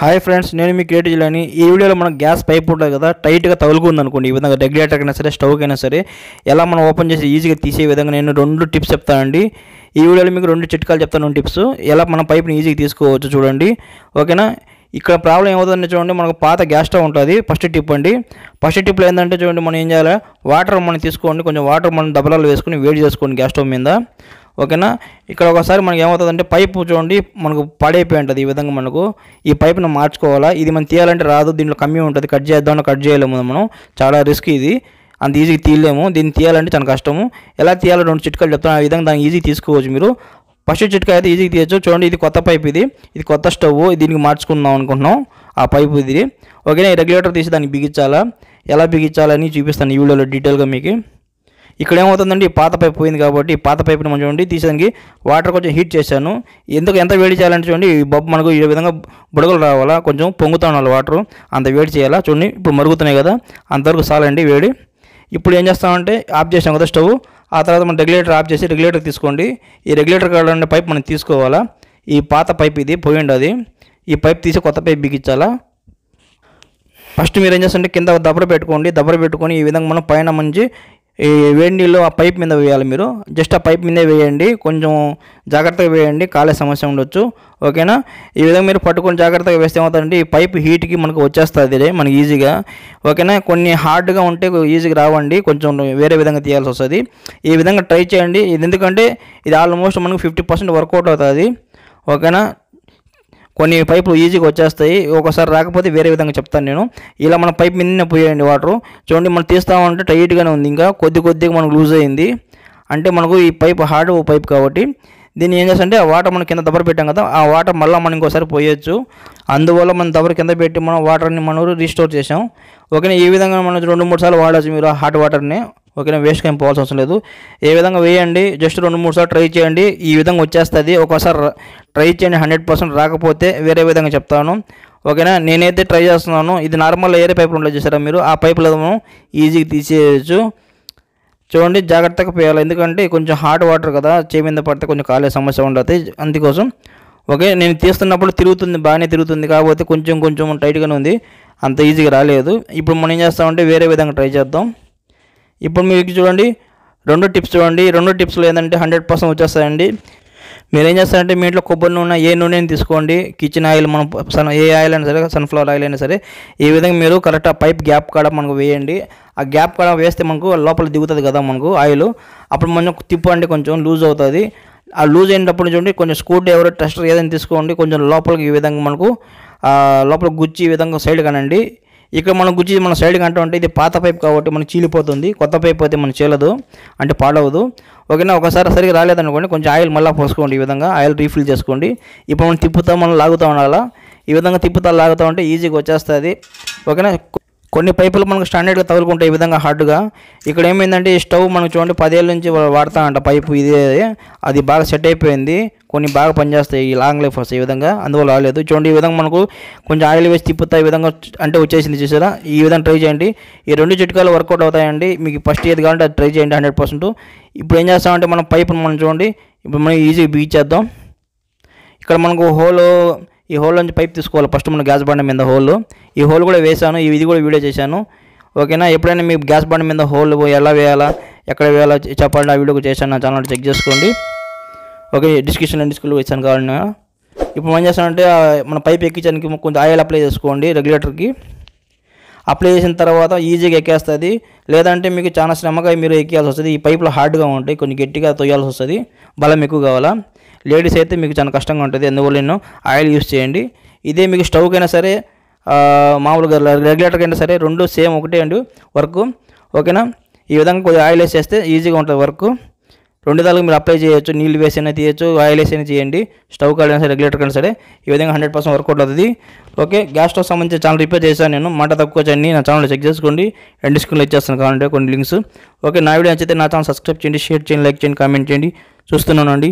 Hi friends, నేను మీ creative జిల్లాని. ఈ వీడియోలో మనం గ్యాస్ పైప్ ఉంటుంది కదా, టైట్గా తగులుకుంది అనుకోండి. ఈ విధంగా రెగ్యులేటర్ అయినా సరే, స్టవ్కి అయినా సరే ఎలా మనం ఓపెన్ చేసి ఈజీగా తీసే విధంగా నేను 2 టిప్స్ చెప్తానండి. ఈ వీడియోలో మీకు 2 చిట్కాలు చెప్తాను, 2 టిప్స్ ఎలా మనం పైప్ని ఈజీగా తీసుకోవచ్చు చూడండి. ఓకేనా? ఇక్కడ ప్రాబ్లం ఏమవుతుందంటే చూడండి, మనకు పాత గ్యాస్ స్టవ్ ఉంటుంది. ఫస్ట్ టిప్ అండి. ఫస్ట్ టిప్లో ఏంటంటే చూడండి, మనం ఏం చేయాలి, వాటర్ మనం తీసుకోండి, కొంచెం వాటర్ మనం దబలాలు వేసుకొని వేడి చేసుకోండి గ్యాస్ స్టవ్ మీద. ఓకేనా? ఇక్కడ ఒకసారి మనకి ఏమవుతుందంటే పైపు చూడండి మనకు పాడైపోయి ఉంటుంది. ఈ విధంగా మనకు ఈ పైపును మార్చుకోవాలా. ఇది మనం తీయాలంటే రాదు, దీంట్లో కమ్మి ఉంటుంది. కట్ చేద్దామని కట్ చేయలేము, మనం చాలా రిస్క్, ఇది అంత ఈజీగా తీయలేము. దీన్ని తీయాలంటే చాలా కష్టము. ఎలా తీయాలో 2 చిట్కాలు చెప్తాను, ఆ విధంగా దాన్ని ఈజీగా తీసుకోవచ్చు మీరు. ఫస్ట్ చిట్కా అయితే ఈజీగా తీయచ్చు. చూడండి, ఇది కొత్త పైప్, ఇది కొత్త స్టవ్, దీనికి మార్చుకుందాం అనుకుంటున్నాం ఆ పైపు ఇది. ఓకేనా? ఈ రెగ్యులేటర్ తీసి దాన్ని బిగించాలా, ఎలా బిగించాలని చూపిస్తాను ఈ వీడియోలో డీటెయిల్గా మీకు. ఇక్కడ ఏమవుతుందండి, ఈ పాత పైప్ పోయింది కాబట్టి ఈ పాత పైప్ని మనం చూడండి తీసేదానికి వాటర్ కొంచెం హీట్ చేశాను. ఎంత వేడి చేయాలంటే చూడండి, ఈ బొబ్బు మనకు ఈ విధంగా బుడగలు రావాలా, కొంచెం పొంగుతూ ఉండాలి వాటర్, అంత వేడి చేయాలా. చూడండి ఇప్పుడు మరుగుతున్నాయి కదా, అంతవరకు చాలండి వేడి. ఇప్పుడు ఏం చేస్తామంటే ఆఫ్ చేసాం కదా స్టవ్, ఆ తర్వాత మనం రెగ్యులేటర్ ఆఫ్ చేసి రెగ్యులేటర్ తీసుకోండి. ఈ రెగ్యులేటర్ కాడ ఉండే పైప్ మనం తీసుకోవాలా. ఈ పాత పైప్ ఇది పోయింది, అది ఈ పైప్ తీసి కొత్త పైప్ బిగించాలా. ఫస్ట్ మీరు ఏం చేస్తారంటే కింద దబ్బర పెట్టుకొని ఈ విధంగా మనం పైన మంచి ఈ వేడి నీళ్ళు ఆ పైప్ మీద వేయాలి. మీరు జస్ట్ ఆ పైప్ మీదే వేయండి, కొంచెం జాగ్రత్తగా వేయండి, కాలే సమస్య ఉండొచ్చు. ఓకేనా? ఈ విధంగా మీరు పట్టుకొని జాగ్రత్తగా వేస్తే ఏమవుతుందంటే ఈ పైప్ హీట్కి మనకు వచ్చేస్తుంది మనకి ఈజీగా. ఓకేనా? కొన్ని హార్డ్గా ఉంటే ఈజీగా రావండి, కొంచెం వేరే విధంగా తీయాల్సి వస్తుంది. ఈ విధంగా ట్రై చేయండి. ఇది ఎందుకంటే ఇది ఆల్మోస్ట్ మనకు 50% వర్కౌట్ అవుతుంది. ఓకేనా? కొన్ని పైపులు ఈజీగా వచ్చేస్తాయి, ఒకసారి రాకపోతే వేరే విధంగా చెప్తాను నేను. ఇలా మన పైప్ మీద పోయండి వాటర్. చూడండి మనం తీస్తామంటే టైట్గానే ఉంది, ఇంకా కొద్దిగా మనకు లూజ్ అయింది. అంటే మనకు ఈ పైప్ హార్డ్ పైప్ కాబట్టి దీన్ని ఏం చేస్తామంటే ఆ వాటర్ మనం కింద దబ్బర పెట్టాం కదా, ఆ వాటర్ మళ్ళీ మనం ఇంకోసారి పోయొచ్చు. అందువల్ల మనం దబ్బర కింద పెట్టి మనం వాటర్ని మనం రీస్టోర్ చేసాం. ఓకేనా? ఈ విధంగా మనం 2-3 సార్లు వాడచ్చు మీరు హాట్ వాటర్ని. ఓకేనా? వేస్ట్గా ఏం పోవాల్సిన అవసరం లేదు. ఏ విధంగా వేయండి, జస్ట్ 2-3 సార్లు ట్రై చేయండి, ఈ విధంగా వచ్చేస్తుంది. ఒకసారి ట్రై చేయండి, 100% రాకపోతే వేరే విధంగా చెప్తాను. ఓకేనా? నేనైతే ట్రై చేస్తున్నాను. ఇది నార్మల్ ఏరే పైపులు ఉండదు చూసారా మీరు, ఆ పైపులో మనం ఈజీగా తీసేయచ్చు. చూడండి జాగ్రత్తగా పోయాలి, ఎందుకంటే కొంచెం హాట్ వాటర్ కదా, చేయి మీద పడితే కొంచెం కాలే సమస్య ఉండదు, అందుకోసం. ఓకే, నేను తీస్తున్నప్పుడు తిరుగుతుంది, బాగానే తిరుగుతుంది, కాకపోతే కొంచెం టైట్గానే ఉంది, అంత ఈజీగా రాలేదు. ఇప్పుడు మనం ఏం చేస్తామంటే వేరే విధంగా ట్రై చేద్దాం. ఇప్పుడు మీకు చూడండి 2 టిప్స్ చూడండి. 2 టిప్స్లో ఏంటంటే 100% వచ్చేస్తాయండి. మీరు ఏం చేస్తారంటే మీ ఇంట్లో కొబ్బరి నూనె, ఏ నూనెని తీసుకోండి, కిచెన్ ఆయిల్, మనం ఏ ఆయిల్ అయినా సరే, సన్ఫ్లవర్ ఆయిల్ అయినా సరే, ఈ విధంగా మీరు కరెక్ట్ ఆ పైప్ గ్యాప్ కాడ మనకు వేయండి. ఆ గ్యాప్ కాడ వేస్తే మనకు లోపల దిగుతుంది కదా మనకు ఆయిల్, అప్పుడు మనం తిప్పండి, కొంచెం లూజ్ అవుతుంది. ఆ లూజ్ అయినప్పుడు చూడండి కొంచెం స్క్రూ డ్రైవర్, టెస్టర్ ఏదైనా తీసుకోండి, కొంచెం లోపలికి ఈ విధంగా మనకు లోపల గుచ్చి ఈ విధంగా సైడ్ కానండి. ఇక్కడ మనం గుచ్చి మన సైడ్కి అంటూ ఉంటే ఇది పాత పైప్ కాబట్టి మనకు చీలిపోతుంది, కొత్త పైప్ అయితే మనం చీలదు, అంటే పాడవదు. ఓకేనా? ఒకసారి సరిగా రాలేదనుకోండి కొంచెం ఆయిల్ మళ్ళీ పోసుకోండి, ఈ విధంగా ఆయిల్ రీఫిల్ చేసుకోండి. ఇప్పుడు మనం తిప్పుతా, మనం లాగుతూ ఉండాలా. ఈ విధంగా లాగుతూ ఉంటే ఈజీగా వచ్చేస్తుంది. ఓకేనా? కొన్ని పైపులు మనకు స్టాండర్డ్గా తగులుకుంటాయి ఈ విధంగా హార్డ్గా. ఇక్కడ ఏమైందంటే ఈ స్టవ్ మనకు చూడండి 10 ఏళ్ళ నుంచి వాడతానంట పైపు, ఇదే అది బాగా సెట్ అయిపోయింది. కొన్ని బాగా పనిచేస్తాయి, ఈ లాంగ్ లైఫ్ వస్తాయి ఈ విధంగా, అందువల్ల రాలేదు. చూడండి ఈ విధంగా మనకు కొంచెం ఆయిల్ వేసి తిప్పుతాయి, ఈ విధంగా అంటే వచ్చేసింది చూసారా. ఈ విధంగా ట్రై చేయండి, ఈ 2 చిట్కాలు వర్కౌట్ అవుతాయండి. మీకు ఫస్ట్ ఏది కావాలంటే అది ట్రై చేయండి 100%. ఇప్పుడు ఏం చేస్తామంటే మనం పైపును మనం చూడండి, ఇప్పుడు మనం ఈజీగా బిగించేద్దాం. ఇక్కడ మనకు ఈ హోల్ నుంచి పైప్ తీసుకోవాలి. ఫస్ట్ మన గ్యాస్ బండ మీద ఈ హోల్ కూడా వేసాను, ఇది కూడా వీడియో చేశాను. ఓకేనా? ఎప్పుడైనా మీ గ్యాస్ బండ మీద హోల్ ఎలా వేయాలా, ఎక్కడ వేయాలా చెప్పండి, ఆ వీడియో చేశాను, నా ఛానల్ చెక్ చేసుకోండి. ఓకే, డిస్క్రిప్షన్లో ఇచ్చాను కావాలన్నా. ఇప్పుడు మనం చేస్తానంటే మన పైప్ ఎక్కించడానికి కొంచెం ఆయిల్ అప్లై చేసుకోండి రెగ్యులేటర్కి. అప్లై చేసిన తర్వాత ఈజీగా ఎక్కేస్తుంది, లేదంటే మీకు చాలా శ్రమగా మీరు ఎక్కియాల్సి వస్తుంది. ఈ పైపులు హార్డ్గా ఉంటాయి, కొన్ని గట్టిగా తొయ్యాల్సి వస్తుంది, బలం ఎక్కువ కావాలా. లేడీస్ అయితే మీకు చాలా కష్టంగా ఉంటుంది, అందువల్ల నేను ఆయిల్ యూస్ చేయండి. ఇదే మీకు స్టవ్కైనా సరే, మామూలుగా రెగ్యులేటర్కైనా సరే, 2 సేమ్ ఒకటే అండి వర్క్. ఓకేనా? ఈ విధంగా కొద్దిగా ఆయిల్ వేసి చేస్తే ఈజీగా ఉంటుంది వర్క్. 2 విధాలుగా మీరు అప్లై చేయొచ్చు, నీళ్ళు వేసి అయినా తీయచ్చు, ఆయిల్ వేసి అయినా చేయండి. స్టవ్ కాడైనా సరే, రెగ్యులేటర్ కైనా సరే, ఈ విధంగా 100% వర్కౌట్ అవుతుంది. ఓకే, గ్యాస్ స్టవ్ సంబంధించి ఛానల్ రిపేర్ చేశాను నేను, మాట తక్కువ అన్ని నా ఛానల్లో చెక్ చేసుకోండి, ఎండ్ స్క్రీన్లో ఇచ్చేస్తాను కావాలంటే కొన్ని లింక్స్. ఓకే, నా వీడియో నచ్చితే నా ఛానల్ సబ్స్క్రైబ్ చేయండి, షేర్ చేయండి, లైక్ చేయండి, కామెంట్ చేయండి. చూస్తున్నాను అండి.